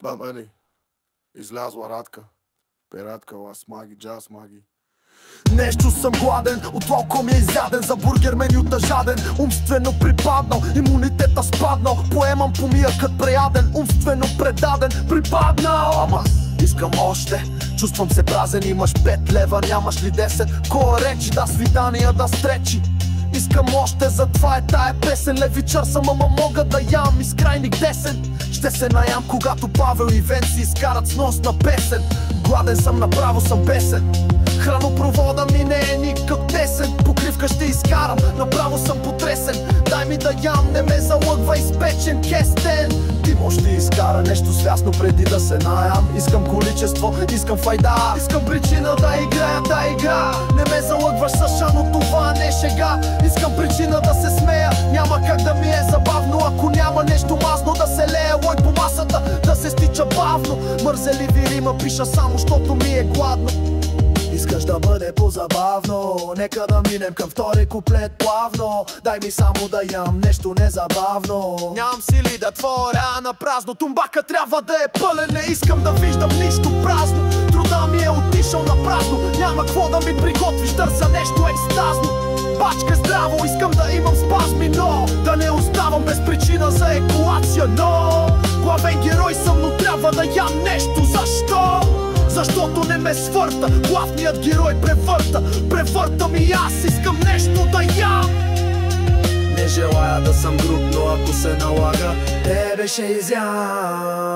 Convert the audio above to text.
Бабели, излязла Радка, пираткала с маги, джаз маги. Нещо съм гладен, от локо ми е изяден, за бургер менюта жаден, умствено припаднал, имунитета спаднал, поемам помия кът преяден, умствено предаден, припаднал. Ама искам още, чувствам се празен, имаш 5 лева, нямаш ли 10? Кой речи, да свидания, да стречи. Искам още, затова е тая песен. Левичър съм, ама мога да ям изкрайник десен. Ще се наям, когато Павел и Венци изкарат с нос на песен. Гладен съм, направо съм бесен. Хранопровода ми не е никак тесен. Покривка ще изкарам, направо съм потресен. Дай ми да ям, не ме залъгва изпечен кестен. Ти може да изкара нещо свясно преди да се наям. Искам количество, искам файда, искам причина да играя та игра. Не ме залъгваш Саша, но това не е шега. Искам причина да се смея, няма как да ми е забавно. Ако няма нещо мазно да се лее лой по масата, да се стича бавно. Мързеливи рима пиша само, щото ми е гладно. Искаш да бъде по-забавно, нека да минем към втори куплет плавно. Дай ми само да ям нещо незабавно. Нямам сили да творя на празно, тумбака трябва да е пълен. Не искам да виждам нищо празно, труда ми е отишъл на празно. Няма какво да ми приготвиш, търся нещо екстазно. Бачка здраво, искам да имам спазми, но да не оставам без причина за екулация. Но главен герой съм, но трябва да ям нещо. Защо? Защото не ме свърта, главният герой превърта ми, аз искам нещо да ям. Не желая да съм груб, но ако се налага, тебе ще изям.